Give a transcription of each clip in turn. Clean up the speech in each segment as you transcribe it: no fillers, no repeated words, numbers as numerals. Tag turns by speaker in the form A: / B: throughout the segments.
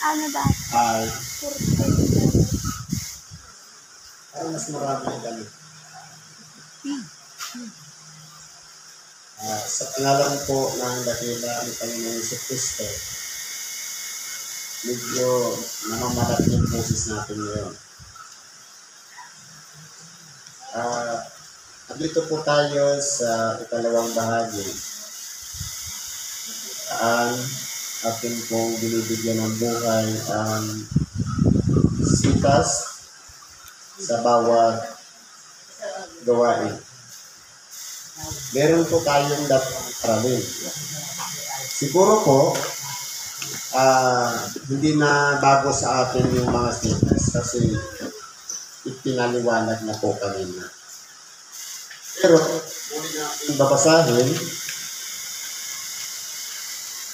A: Ano ba?
B: Ay,
A: 40.
B: ay mas marami ang gamit. Sa pangalan po ng dakila ng Panginoong Jesucristo, medyo namamalat yung boses natin ngayon. Dito po tayo sa ikalawang bahagi. Ang atin pong binibigyan ng buhay ang sitas sa bawat gawain. Meron po tayong dapat aralin. Siguro po, hindi na bago sa atin yung mga sitas kasi ipinaliwanag na po kanina. Pero, kung babasahin,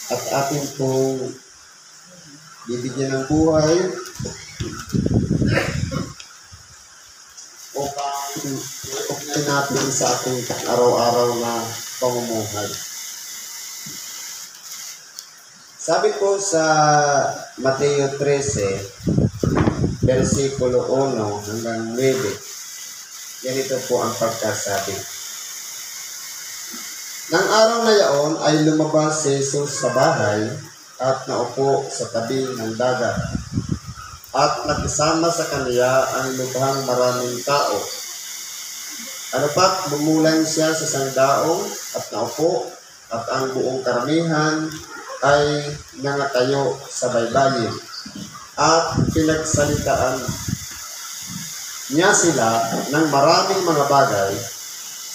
B: at atin pong bibigyan ng buhay upang natin sa ating araw-araw na pamumuhay. Sabi po sa Mateo 13, versikulo 1 hanggang 9, ganito po ang pagkasabi. Nang araw na yaon ay lumabas si Jesus sa bahay at naupo sa tabi ng dagat. At nakisama sa kaniya ang lubhang maraming tao. Ano pat bumulan siya sa isang daong at naupo at ang buong karamihan ay nangatayo sa baybayin. At pinagsalitaan niya sila ng maraming mga bagay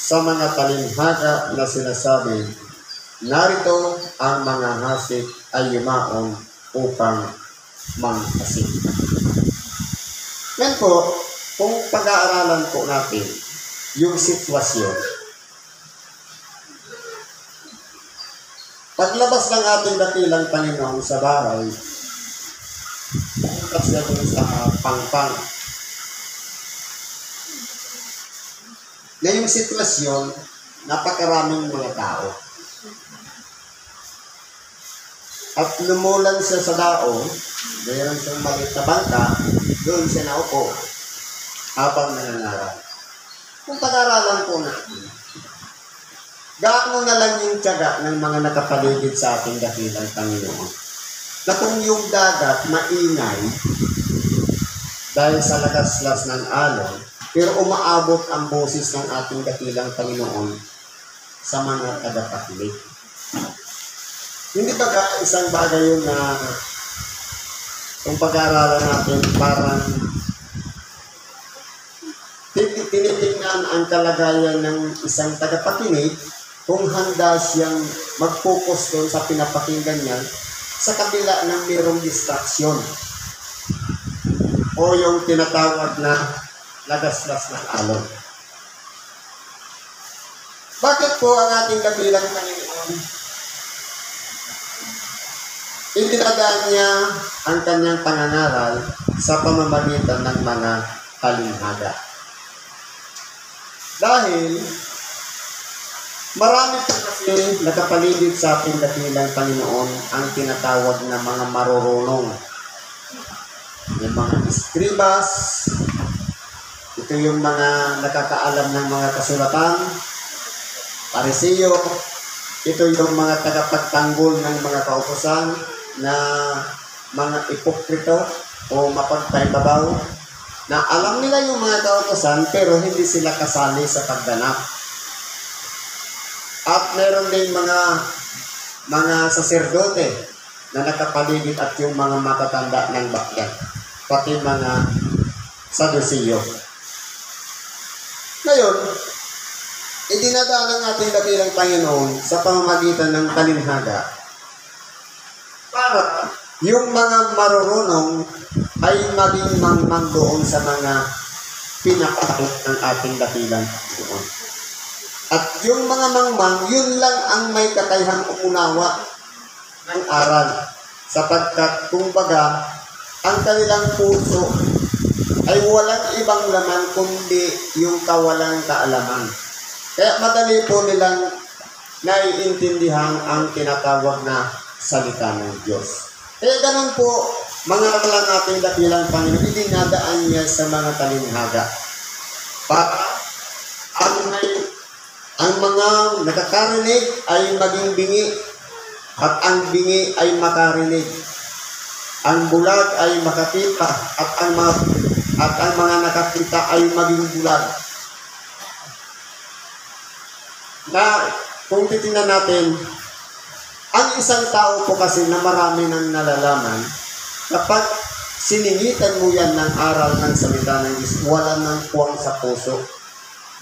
B: sa mga talinhaga na sinasabi, narito ang mga hasik ay yumaon upang mang-hasik. Ngayon po, kung pag-aaralan po natin yung sitwasyon, paglabas ng ating dakilang Panginoon sa bahay, pumunta siya dun sa pangpang. Na yung sitwasyon, napakaraming mga tao. At lumulan siya sa daong, mayroon siyang maliit na bangka, doon siya naupo habang nangangaral. Kung pag-aralan po natin, gaano na lang yung tiyaga ng mga nakapaligid sa ating dakilang Panginoon. Na kung yung dagat maingay dahil sa lakas-las ng alon, pero umaabot ang boses ng ating dakilang Panginoon sa mga tagapakinig. Hindi ba isang bagay yun na kung pag-aaralan natin parang tinitingnan ang kalagayan ng isang tagapakinig kung handa siyang mag-focus doon sa pinapakinggan niya sa kabila ng mayroong distraction o yung tinatawag na lagas-las ng alon. Bakit po ang ating dakilang Panginoon itinadaan niya ang kanyang pangangaral sa pamamagitan ng mga talinhaga? Dahil marami po kasi nakapaligid sa ating dakilang Panginoon ang tinatawag na mga marurunong. Yung mga eskribas, ito yung mga nakakaalam ng mga kasulatan, Pariseo, ito yung mga tagapagtanggol ng mga kautusan na mga ipokrito o mapagpaibabaw na alam nila yung mga kautusan pero hindi sila kasali sa pagganap. At meron din mga saserdote na nakapaligid at yung mga matatanda ng bayan, pati mga Saduseo. Ngayon, idinadaan ng ating dakilang Panginoon sa pamamagitan ng talinhaga para yung mga marurunong ay maging mangmang doon sa mga pinakatakot ng ating dakilang Panginoon. At yung mga mangmang, yun lang ang may kakayahang umunawa ng aral. Sapagkat, kumbaga, ang kanilang puso ay walang ibang laman kundi yung kawalang kaalaman. Kaya madali po nilang naiintindihan ang tinatawag na salita ng Diyos. Kaya ganun po, mga lang ating dakilang Panginoon, idinadaan niya sa mga talinhaga. Para ang mga nakakarinig ay maging bingi at ang bingi ay makarinig. Ang bulag ay makakita at ang mga nakakita ay maging bulag. Na kung titingnan natin, ang isang tao po kasi na marami nang nalalaman, kapag siningitan mo yan ng aral ng salita ng Diyos, wala nang puwang sa puso.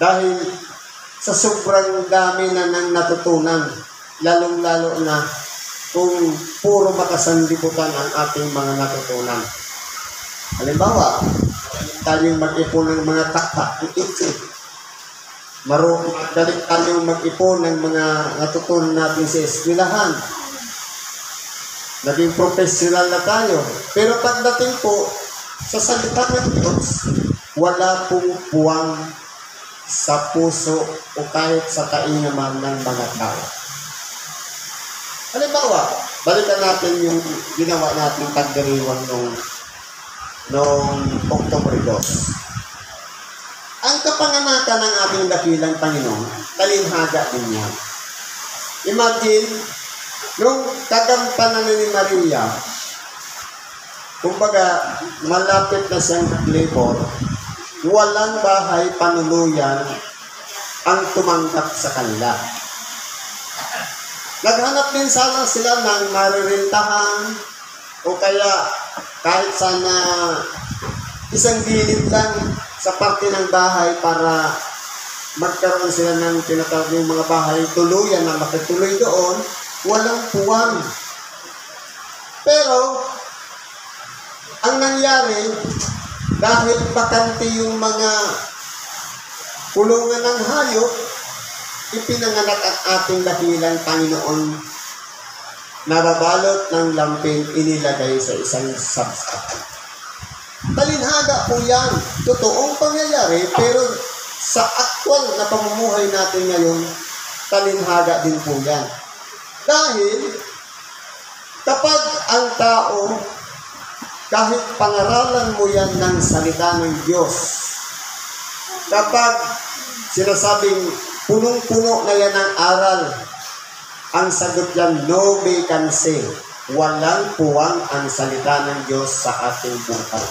B: Dahil sa sobrang dami na nang natutunan, lalong-lalo na kung puro makasanlibutan ang ating mga natutunan. Halimbawa, tayong mag-ipon ng mga taktak, magaling tayong mag-ipon ng mga natutunan natin sa eskwelahan. Naging professional na tayo. Pero pagdating po sa salita ng Diyos, wala pong puwang sa puso o kahit sa kainaman ng mga tao. Halimbawa, balikan natin yung ginawa natin pagdiriwang noong October 2. Ang kapanganakan ng ating dakilang Panginoon, talinhaga din yan. Imagine, nung kagampanan ni Maria, kumbaga, malapit na siyang labor, walang bahay panuluyan ang tumanggap sa kanila. Naghanap din sana sila ng maririntahan o kaya kahit sana isang gilid lang sa parte ng bahay para magkaroon sila ng tinatawag yung mga bahay tuluyan na makatuloy doon, walang puwang. Pero, ang nangyari, dahil bakante yung mga kulungan ng hayop, ipinanganak ang ating dakilang Panginoon na babalot ng lampin inilagay sa isang substance. Talinhaga po yan. Totoong pangyayari, pero sa actual na pamumuhay natin ngayon, talinhaga din po yan. Dahil, kapag ang tao, kahit pangaralan mo yan ng salita ng Diyos, kapag sinasabing punong-puno na yan ng aral, ang sagot yan, no vacancy. Walang puwang ang salita ng Diyos sa ating buhay.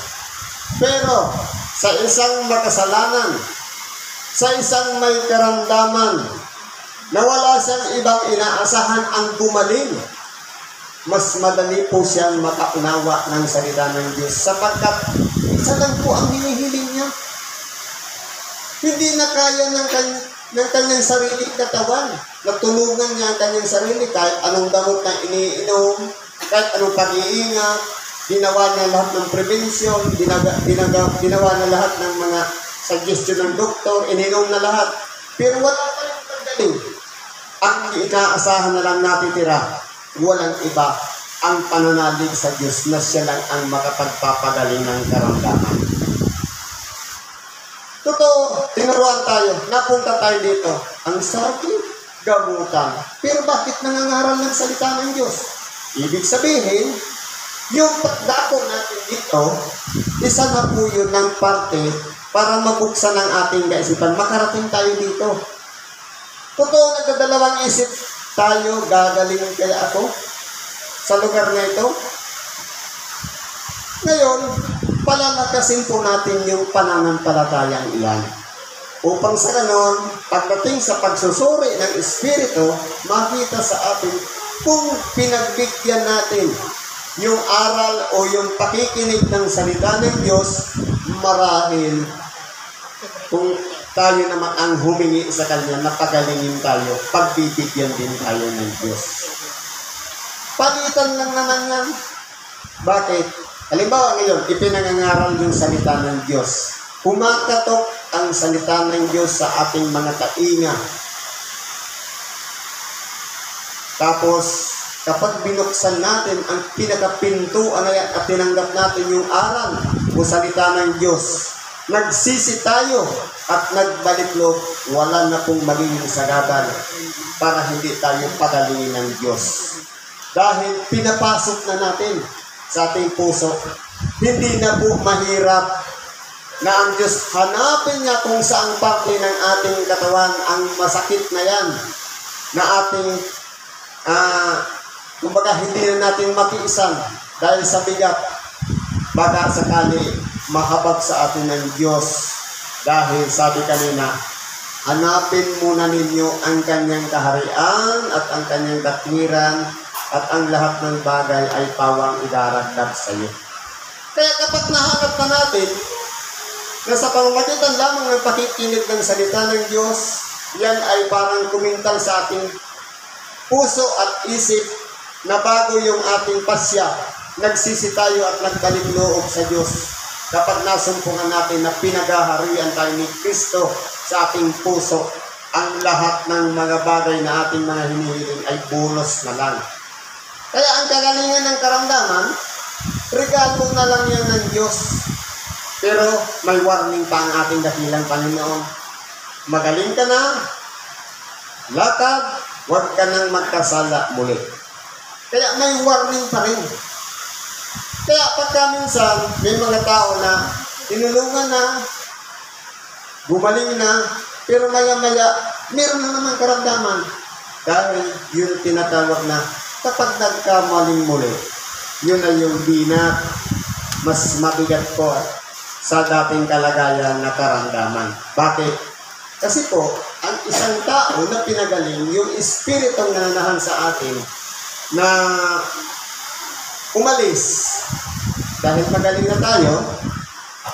B: Pero, sa isang makasalanan, sa isang may karamdaman, na wala siyang ibang inaasahan ang gumaling, mas madali po siyang makaunawa ng salita ng Diyos sapagkat isa lang po ang hinihiling niya. Hindi na kaya ng kanyang sariling katawan. Natulungan niya ang kanyang sarili kahit anong damot na iniinom, kahit anong pag-iingat, ginawa niya lahat ng prevention, ginawa na lahat ng mga suggestion ng doktor, ininom na lahat. Pero wala pa rin pagdating. Ang inaasahan na lang natitira, walang iba, ang pananalig sa Diyos na siya lang ang makapagpapagaling ng karamdaman. Totoo, tinuruan tayo, napunta tayo dito. Ang sakit, gamutan. Pero bakit nangangaral ng salita ng Diyos? Ibig sabihin, yung pagdako natin dito, isa na po yun ng parte para mabuksan ang ating kaisipan. Makarating tayo dito. Totoo, nagdadalawang isip tayo, gagaling kaya ako sa lugar na ito. Ngayon, palalakasin po natin yung pananampalatayang iyan. Upang sa ganon, pagdating sa pagsusuri ng Espiritu, makita sa atin kung pinagbigyan natin yung aral o yung pakikinig ng salita ng Diyos, marahil kung tayo naman ang humingi sa Kanya, napagalingin tayo, pagbibigyan din tayo ng Diyos. Palitan lang naman yan. Bakit? Halimbawa ngayon, ipinangangaral yung salita ng Diyos. Kumakatok ang salita ng Diyos sa ating mga tainga. Tapos, kapag binuksan natin ang pinakapintuan at tinanggap natin yung aral o salita ng Diyos, nagsisi tayo at nagbalik loob, wala na pong magiging sagaban para hindi tayo pagalingin ng Diyos. Dahil pinapasok na natin sa ating puso, hindi na po mahirap na ang Diyos hanapin niya kung saang parte ng ating katawan ang masakit na yan, na ating, kumbaga hindi na natin matiisan dahil sa bigat, baka sakali mahabag sa atin ng Diyos. Dahil sabi kanina, hanapin muna ninyo ang kanyang kaharian at ang kanyang katwiran at ang lahat ng bagay ay pawang idaragdag sa iyo. Kaya kapag nahanap na natin na sa pamamagitan lamang ng pakikinig ng salita ng Diyos, yan ay parang kumintal sa ating puso at isip na bago yung ating pasya, nagsisi tayo at nagkalinloob sa Diyos. Kapag nasumpungan natin na pinaghaharian tayo ni Kristo sa ating puso, ang lahat ng mga bagay na ating mga hinihiling ay bonus na lang. Kaya ang kagalingan ng karamdaman, regalo na lang yan ng Diyos. Pero may warning pa ang ating dakilang Panginoon. Magaling ka na, lakad, huwag ka nang magkasala muli. Kaya may warning pa rin. Kaya pagka minsan, may mga tao na tinulungan na, gumaling na, pero maya-maya, meron na naman karamdaman. Dahil yun tinatawag na kapag nagkamaling muli, yun ay yung binat, mas mabigat po sa dating kalagayan na karamdaman. Bakit? Kasi po, ang isang tao na pinagaling, yung espiritong nananahan sa atin na umalis. Dahil magaling na tayo,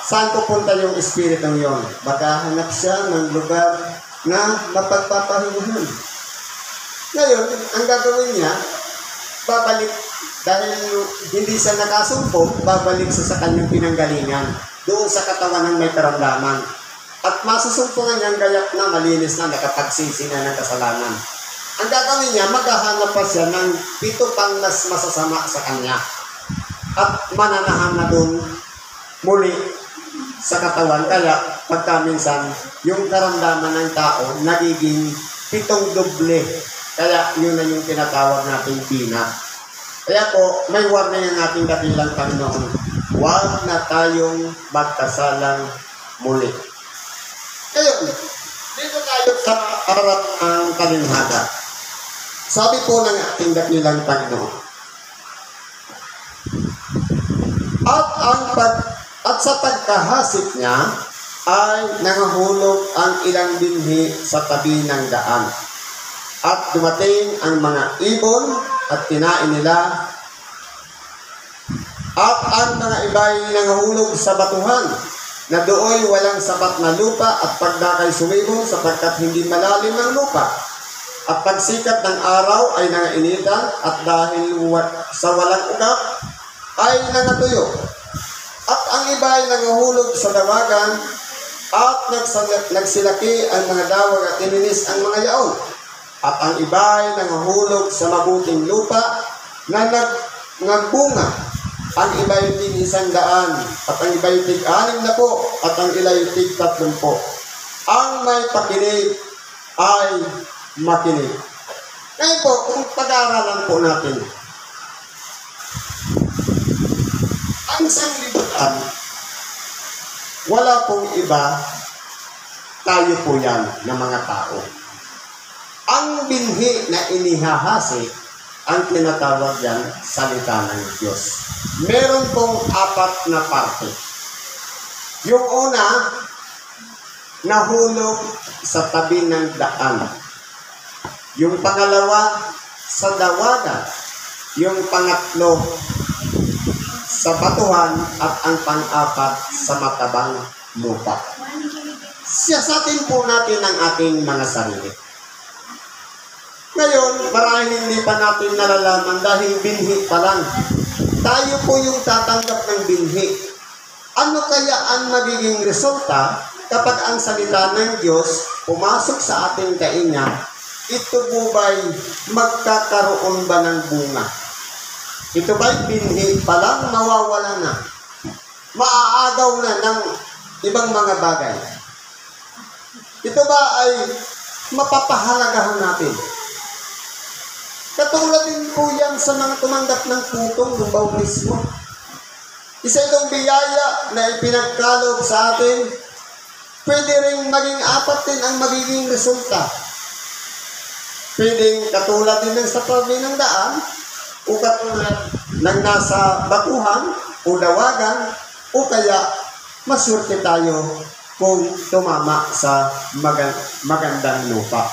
B: saan pupunta yung espiritong yon? Maghahanap siya ng lugar na mapagpapahingahan. Ngayon, ang gagawin niya, babalik, dahil hindi siya nakasumpong, babalik siya sa kanyang pinanggalingan, doon sa katawan ng may karamdaman. At masusumpungan niyang gayak na, malinis na, nakapagsisi na ng kasalanan. Ang gagawin niya, maghahanap pa siya ng 7 pang mas masasama sa kanya. At mananahan na doon muli sa katawan. Kaya pagkaminsan, yung karamdaman ng tao nagiging 7 doble. Kaya yun na yung tinatawag nating binat. Kaya po, may warning ang ating dakilang Panginoon. Huwag na tayong magkasalang muli. Ngayon, dito tayo sa harap ng kalinhada. Sabi po ng ating dakilang Panginoon, At sa pagkahasik niya ay nangahulog ang ilang binhi sa tabi ng daan. At dumating ang mga ibon at kinain nila. At ang mga iba'y nangahulog sa batuhan na dooy walang sapat na lupa at pagdakay suwibong sapagkat hindi malalim ang lupa. At pagsikat ng araw ay nangainitan at dahil sa walang ugat ay nangatuyo. At ang iba ay nangahulog sa dawagan at nagsilaki ang mga dawag at ininis ang mga yaon. At ang iba ay nangahulog sa mabuting lupa na nagbunga. Ang iba ay tig 100 at ang iba ay tig 60 at ang iba ay tig 30. Ang may pakinig ay makinig. Ngayon po, kung pag-aaralan po natin, ang sanglibutan, wala pong iba, tayo po yan na mga tao. Ang binhi na inihahasik, ang tinatawag yan, salita ng Diyos. Meron pong 4 na parte. Yung una, nahulog sa tabi ng daan. Yung pangalawa, sa dawagan. Yung pangatlo, sa batuhan, at ang pang-4 sa matabang lupa. Siyasatin po natin ang ating mga sarili. Ngayon, marahil hindi pa natin nalalaman dahil binhi pa lang. Tayo po yung tatanggap ng binhi. Ano kaya ang magiging resulta kapag ang salita ng Diyos pumasok sa ating kainga? Ito po ba'y magkakaroon ba ng bunga? Ito ba'y binhi pa lang, mawawala na? Maaagaw na ng ibang mga bagay? Ito ba ay mapapahalagahan natin? Katulad din po yan sa mga tumanggap ng putong ng bautismo. Isa itong biyaya na ipinagkaloob sa atin, pwede rin maging apat din ang magiging resulta. Pwedeng katulad din sa tabi ng daan, o katulad ng nasa batuhan, o dawagan, o kaya maswerte tayo kung tumama sa magandang lupa.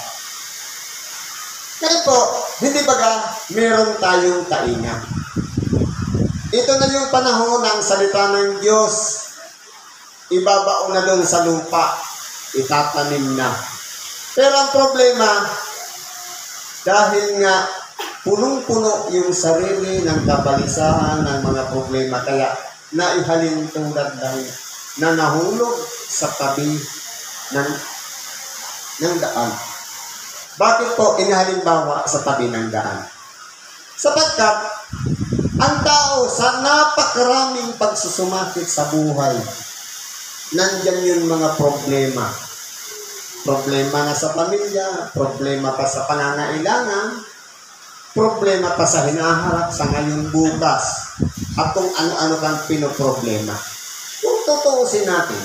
B: Kaya po, hindi baga meron tayong tainga. Ito na yung panahon ng salita ng Diyos. Ibabaon na doon sa lupa, itatanim na. Pero ang problema, dahil nga punong-puno yung sarili ng kabalisahan ng mga problema, kaya naihalin tulad na nahulog sa tabi ng daan. Bakit po inahalimbawa sa tabi ng daan? Sapagkat ang tao sa napakaraming pagsusumakit sa buhay, nandyan yung mga problema. Problema na sa pamilya, problema pa sa pangangailangan, problema pa sa hinaharap sa ngayong bukas, at kung ano-ano kang pinoproblema. Kung tutuusin natin,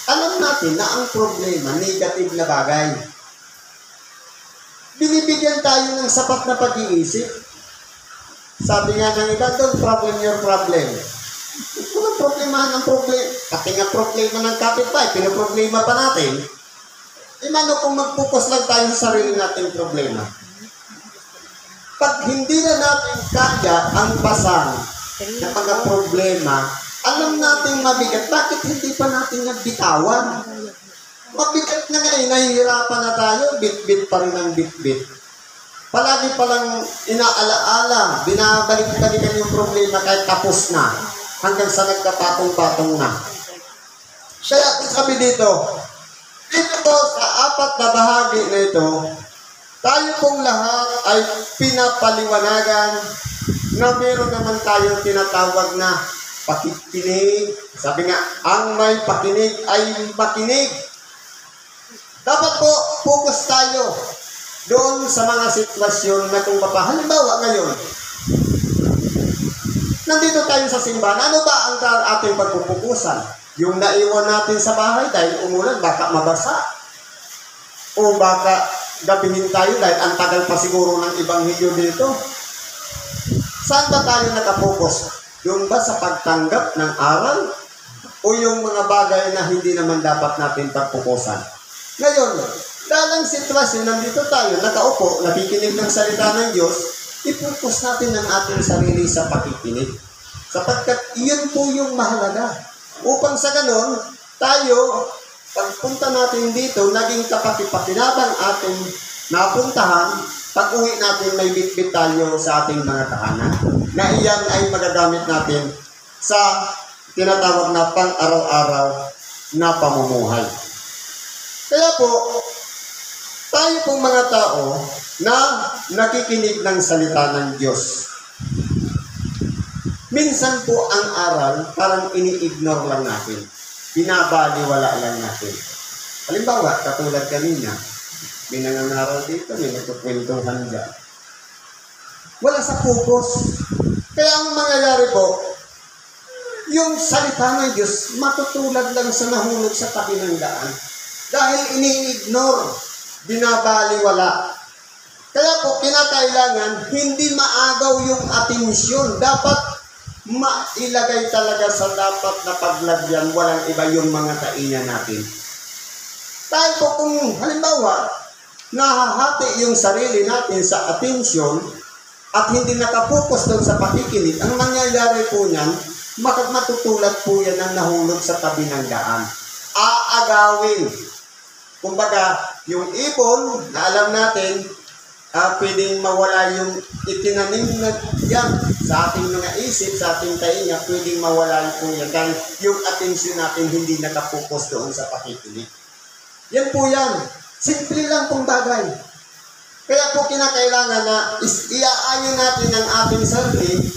B: alam natin na ang problema, negative na bagay. Binibigyan tayo ng sapat na pag-iisip. Sabi nga ng iba, don't problem your problem. Kung ang problema ng problem, pati nga problema ng kapitbahay, pinoproblema pa natin, imano kung mag-focus lang tayo sa sarili nating problema. Pag hindi na natin kaya ang pasan ng mga problema, alam natin mabigat. Bakit hindi pa natin nagbitawan? Mabigat na nga, nahihirapan na tayo, bit-bit pa rin ang bit-bit. Palagi palang inaalaala, binabalik-balikan yung problema kahit tapos na, hanggang sa nagkapatong-patong na. Kaya sabi dito po sa apat na bahagi na ito, tayo pong lahat ay pinapaliwanagan na meron naman tayo tinatawag na pakikinig. Sabi nga, ang may pakinig ay makinig. Dapat po, focus tayo doon sa mga sitwasyon na kung halimbawa ngayon, nandito tayo sa simbahan, ano ba ang ating pagpupukusan? Yung naiwan natin sa bahay dahil umulan, baka mabasa. O baka gabihin tayo dahil ang tagal pa siguro ng Ebanghelyo dito. Saan ba tayo nakapokus? Yung ba sa pagtanggap ng aral? O yung mga bagay na hindi naman dapat natin pagpukusan? Ngayon, dahil ang sitwasyon, nandito tayo, nakaupo, nakikinig ng salita ng Diyos, ipokus natin ang ating sarili sa pakikinig. Sapagkat iyon po yung mahalaga. Upang sa ganon, tayo, pagpunta natin dito, naging kapaki-pakinabang ating napuntahan, pag-uwi natin may bitbit tayo sa ating mga tahanan, na iyan ay magagamit natin sa tinatawag na pang-araw-araw na pamumuhay. Kaya po, tayo pong mga tao na nakikinig ng salita ng Diyos. Minsan po ang aral parang ini-ignore lang natin. Binabaliwala lang natin. Halimbawa, katulad kanina, may nangangaral dito, may nagkukwentuhan dyan. Wala sa focus. Kaya ang mangyayari po, yung salita ng Diyos, matutulad lang sa nahulog sa tabi ng daan. Dahil ini-ignore, binabaliwala. Kaya po, kinakailangan, hindi maagaw yung atensyon. Dapat mailagay talaga sa dapat na paglagyan, walang iba yung mga kainan natin. Dahil po kung halimbawa, nahahati yung sarili natin sa atensyon at hindi nakapokus doon sa pakikinig, ang mangyayari po niyan, matutulad po yan ang nahulog sa tabi ng daan. Aagawin. Kumbaga, yung ibon na alam natin, pwedeng mawala yung itinanim na yan sa ating mga isip, sa ating tainga, pwedeng mawala po yan dahil yung atensyon natin hindi nakapokus doon sa pakikinig. Yan po yan. Simple lang pong bagay. Kaya po kinakailangan na iaayo natin ang ating sarili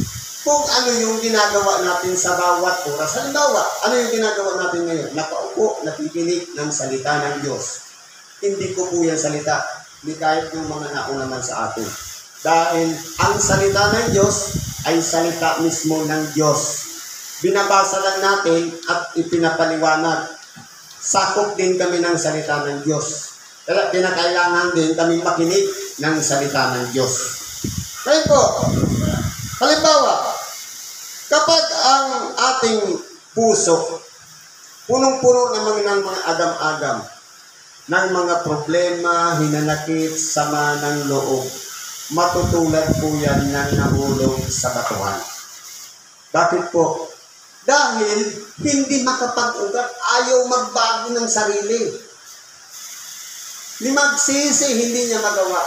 B: kung ano yung ginagawa natin sa bawat oras. Halimbawa, ano yung ginagawa natin ngayon? Nakaupo, nakikinig ng salita ng Diyos. Hindi ko po yan salita. Hindi kahit yung mga nauna naman sa atin. Dahil ang salita ng Diyos ay salita mismo ng Diyos. binabasa lang natin at ipinapaliwanag. Sakop din kami ng salita ng Diyos. Kaya pinakailangan din kami makinig ng salita ng Diyos. Kaya po, halimbawa, kapag ang ating puso punong-puno naman ng mga agam-agam, ng mga problema, hinanakit, sama ng loob, matutulad po yan ng nahulog sa batuhan. Bakit po? Dahil hindi makapag-ugat, ayaw magbago ng sarili. Ni magsisi, hindi niya magawa.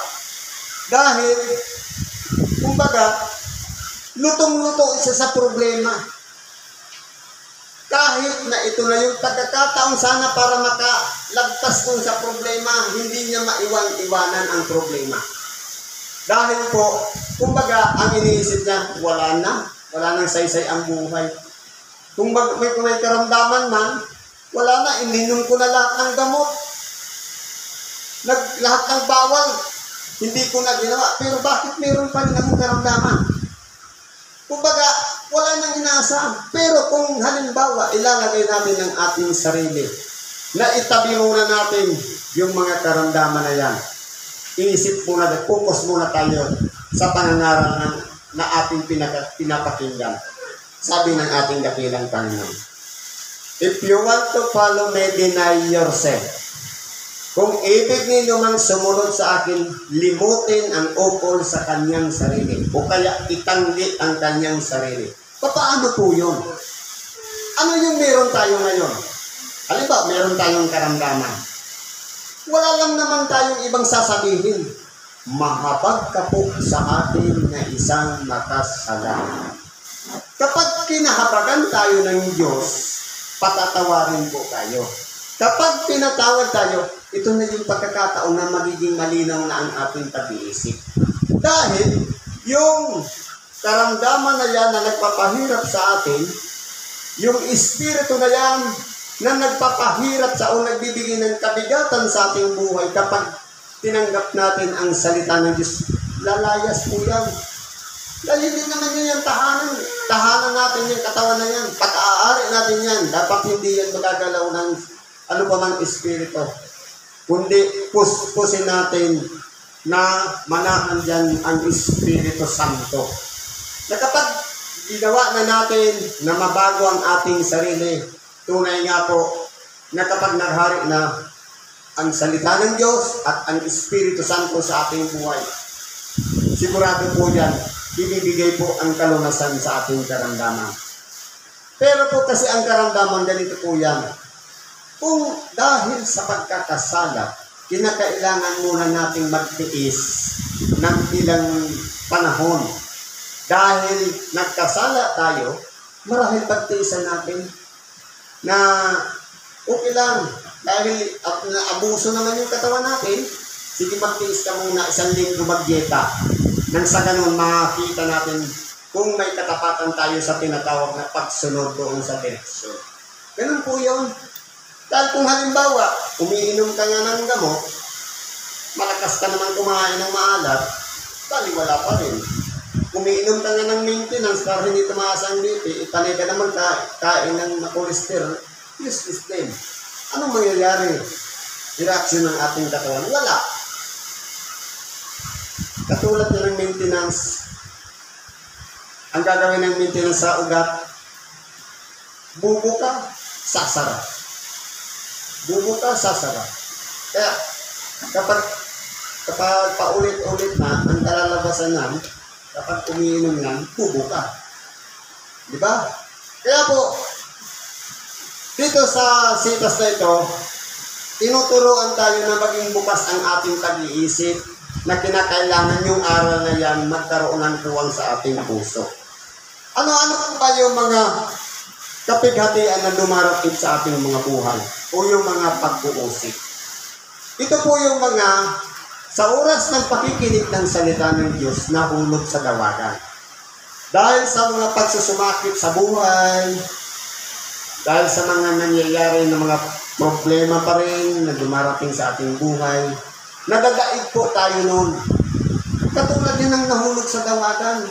B: Dahil, kumbaga, lutong-luto isa sa problema. Kahit na ito na yung pagkakataon sana para makalagpas dun sa problema, hindi niya maiwan-iwanan ang problema. Dahil po, kumbaga, ang iniisip niya, wala nang saysay ang buhay. Kung may karamdaman man, wala na, ininom ko na lahat ng gamot. Lahat ng bawal, hindi ko na ginawa. Pero bakit meron pa rin akong karamdaman? Kumbaga, wala nang inaasahan. Pero kung halimbawa, ilalagay namin ang ating sarili, na itabi muna natin yung mga karamdaman na yan. Inisip muna, focus muna tayo sa pangangaral na ating pinapakinggan. Sabi ng ating dakilang Panginoon, if you want to follow me, deny yourself. Kung ibig ninyo mang sumunod sa akin, limutin ang ukol sa kanyang sarili. O kaya itanggi ang kanyang sarili. Paano po yun? Ano yung meron tayo ngayon? Halimbawa, meron tayong karamdaman. Wala lang naman tayong ibang sasabihin. Mahabag ka po sa atin na isang makasalanan. Kapag kinahabagan tayo ng Diyos, patatawarin po tayo. Kapag pinatawad tayo, ito na yung pagkakataon na magiging malinaw na ang ating pag-iisip. Dahil yung karamdaman na yan na nagpapahirap sa atin, yung espiritu na yan na nagpapahirap sa o nagbibigay ng kabigatan sa ating buhay, kapag tinanggap natin ang salita ng Diyos, lalayas po yan. Dahil hindi naman yun yung tahanan. Tahanan natin yung katawan na yan. Pag-aari natin yan. Dapat hindi yan magagalaw ng ano pa mang espiritu. Kundi puspusin natin na manahan dyan ang Espiritu Santo. Na kapag ginawa na natin na mabago ang ating sarili, tunay nga po na kapag naghari na ang salita ng Diyos at ang Espiritu Santo sa ating buhay, sigurado po yan, ibibigay po ang kalunasan sa ating karamdaman. Pero po kasi ang karamdaman, ganito po yan. Kung dahil sa pagkakasala, kinakailangan muna nating magtiis ng ilang panahon. Dahil nagkasala tayo, marahil pagtiisan natin na okay lang. Dahil naabuso naman yung katawan natin, sige magtiis ka muna 1 linggo mag-dieta. Nang sa ganun, makita natin kung may katapatan tayo sa tinatawag na pagsunod doon sa direksyon. Ganun po yun. Dahil kung halimbawa, umiinom ka nga ng gamot, malakas ka naman kumain ng maalat, bali wala pa rin. Umiinom ka nga ng maintenance para hindi tumaas ang BP, ipanay ka naman kain ng cholesterol, useless din. Anong mangyayari? Reaction ng ating katawan? Wala. Katulad ng maintenance, ang gagawin ng maintenance sa ugat, bubo ka, sasara. Bubo ka, sasara. Kaya, kapag paulit-ulit na, ang kalalabasan na, kapag umiinom yan, bubo ka. Di ba? Kaya po, dito sa sitas na ito, tinuturuan tayo na maging bukas ang ating pag-iisip na kinakailangan yung aral na yan magkaroon ng tuwang sa ating puso. Ano-ano po ba yung mga kapighatian na dumarating sa ating mga buhay o yung mga pag-uusip? Ito po yung mga sa oras ng pakikinig ng salita ng Diyos na hulog sa dawagan. Dahil sa mga pagsusumakit sa buhay, dahil sa mga nangyayari na mga problema pa rin na dumarating sa ating buhay, nadadaig po tayo noon. Katulad din ng nahulog sa dawagan.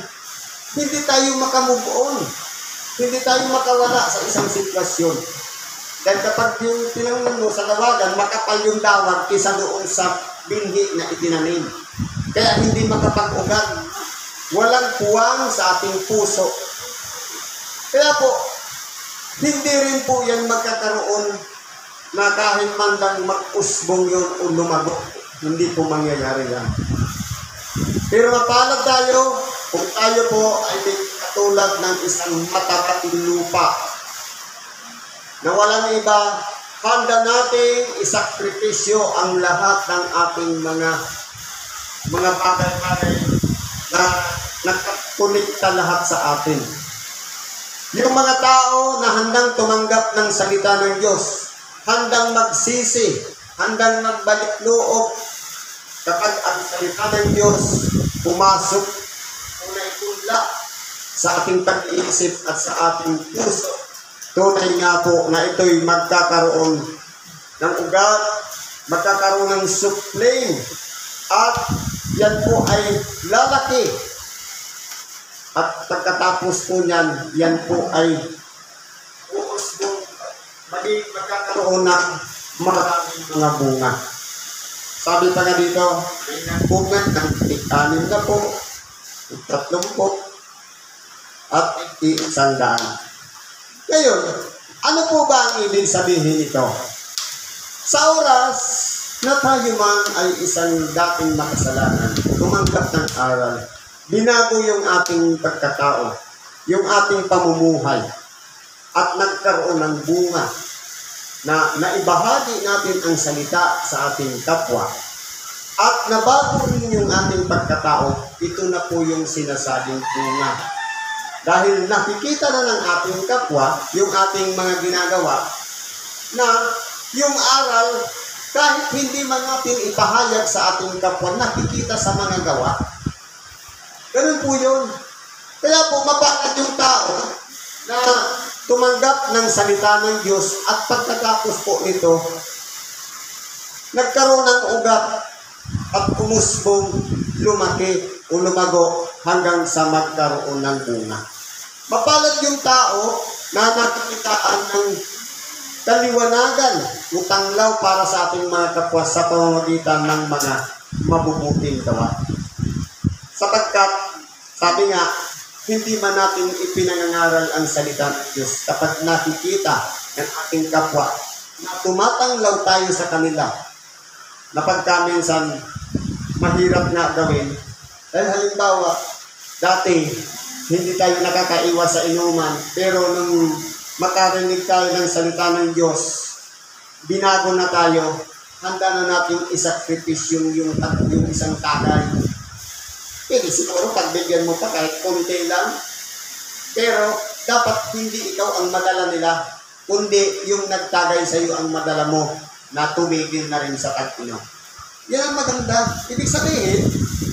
B: Hindi tayo makamove on. hindi tayo makawala sa isang sitwasyon. Dahil kapag yung tinanong mo sa lawagan, makapal yung dawag kaysa doon sa binhi na itinanim. Kaya hindi makapag-ugat. Walang puwang sa ating puso. Kaya po, hindi rin po yan magkakaroon na kahit man lang mag-usbong yun o lumago. Hindi po mangyayari yan. Pero mapalad tayo kung tayo po ay katulad ng isang matapating lupa na walang iba, handa nating isakripisyo ang lahat ng ating mga bagay-bagay na nakakunikta lahat sa atin. Yung mga tao na handang tumanggap ng salita ng Diyos, handang magsisi, handang magbalik loob kapag ang salita ng Diyos pumasok o naipunla sa ating pag-iisip at sa ating puso. Tunay nga po na ito'y magkakaroon ng ugat, magkakaroon ng suppling, at yan po ay lalaki. At pagkatapos po niyan, yan po ay magkakaroon ng maraming mga bunga. Sabi pa nga dito, may nagbunga ng 6 na po, 30 at 100. Ngayon, ano po ba ang ibig sabihin nito? Sa oras na tayo man ay isang dating makasalanan, tumanggap ng aral, binago yung ating pagkatao, yung ating pamumuhay, at nagkaroon ng bunga na naibahagi natin ang salita sa ating kapwa, at nabago rin yung ating pagkatao, ito na po yung sinasabing bunga. Dahil nakikita na ng ating kapwa, yung ating mga ginagawa, na yung aral, kahit hindi man natin ipahayag sa ating kapwa, nakikita sa mga gawa. Ganun po yun. Kaya po, mapalad yung tao na tumanggap ng salita ng Diyos at pagkatapos po nito, nagkaroon ng ugat at umusbong, lumaki o lumago hanggang sa magkaroon ng bunga. Mapalad yung tao na nakikitaan ng kaliwanagan, utanglaw para sa ating mga kapwa sa pamamagitan ng mga mabubuting gawa. Sapagkat, sabi nga, hindi man natin ipinangangaral ang salita ng Diyos kapag nakikita ng ating kapwa na tumatanglaw tayo sa kanila na pagkaminsan mahirap nga gawin. Dahil halimbawa, dati hindi tayo nakakaiwas sa inuman, pero nung makarinig tayo ng salita ng Diyos, binago na tayo, handa na natin isakripisyo yung isang tagay. Pwede siguro pagbigyan mo pa kahit konti lang, pero dapat hindi ikaw ang madala nila, kundi yung nagtagay sa iyo ang madala mo na tumigil na rin sa tag-ino. Yan ang maganda. Ibig sabihin,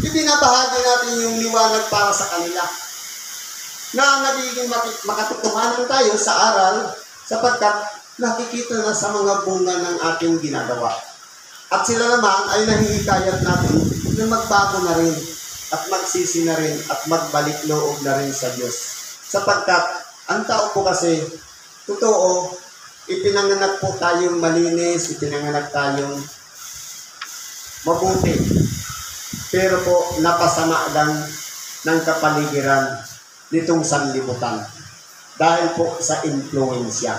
B: ibinabahagi natin yung liwanag para sa kanila na nagiging makatutuhanan tayo sa aral sapagkat nakikita na sa mga bunga ng ating ginagawa. At sila naman ay nahihikayat natin na magbago na rin at magsisi na rin at magbalik loob na rin sa Diyos. Sapagkat ang tao po kasi, totoo, ipinanganak po tayong malinis, ipinanganak tayong mabuti. Pero po, napasama lang ng kapaligiran nitong sanlibutan dahil po sa influensya.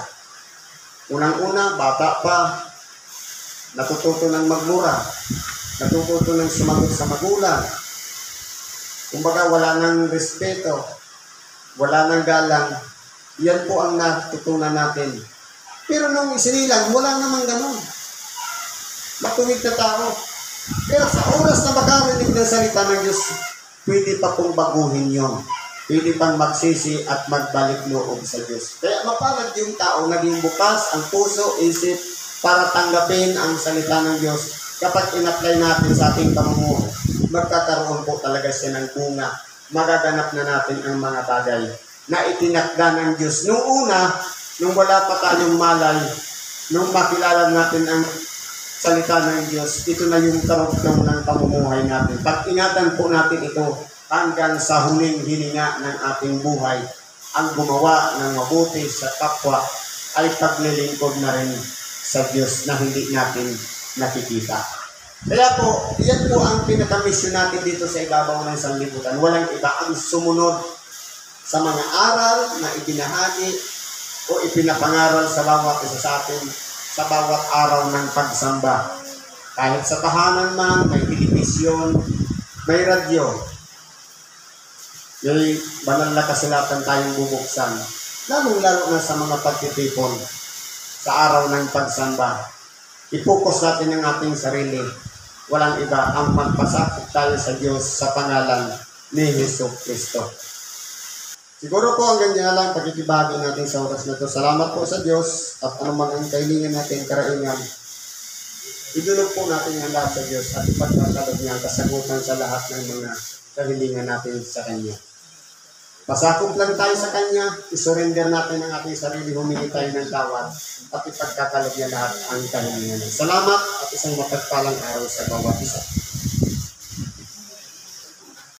B: Unang-una, bata pa, natututo ng magmura, natututo ng sumagot sa magulang. Kumbaga, wala nang respeto, wala nang galang. Yan po ang natutunan natin. Pero nung isinilang, wala namang ganun. Matuwid na tao. Pero sa oras na makarinig ng salita ng Diyos, pwede pa pong baguhin yon. Pwede pang magsisi at magbalik loob sa Diyos. Kaya mapalad yung tao, naging bukas ang puso, isip, para tanggapin ang salita ng Diyos. Kapag in-apply natin sa ating pamumuhay, magkakaroon po talaga siya ng bunga. Magaganap na natin ang mga bagay na itinakda ng Diyos. Nung una, nung wala pa tayong malay, nung makilala natin ang salita ng Diyos, ito na yung karugtong ng pamumuhay natin. Pag-ingatan po natin ito hanggang sa huling hininga ng ating buhay, ang gumawa ng mabuti sa kapwa ay paglilingkod na rin sa Diyos na hindi natin nakikita. Kaya po, yan po ang pinakamisyon natin dito sa ibabaw ng sanglibutan. Walang iba ang sumunod sa mga aral na ibinahagi o ipinapangaral sa bawat isa sa atin sa bawat araw ng pagsamba. Kahit sa tahanan man, may telebisyon, may radyo, may banal na kasulatan tayong bubuksan. Lalong-lalo na sa mga pagtitipon sa araw ng pagsamba. I-focus natin ang ating sarili. Walang iba ang magpasakit tayo sa Diyos sa pangalan ni Hesus Kristo. Siguro po hanggang diyan lang pagkikibahagi natin sa oras na ito. Salamat po sa Diyos at anuman ang kahilingan natin, karaingan. Idulog po natin ang lahat sa Diyos at ipagkakalog niya ang kasagutan sa lahat ng mga kahilingan natin sa Kanya. Pasakop lang tayo sa Kanya, isurrender natin ang ating sarili, humingi tayo ng tawad at ipagkakalog niya lahat ang kahilingan. Salamat at isang mapagpalang araw sa bawat isa.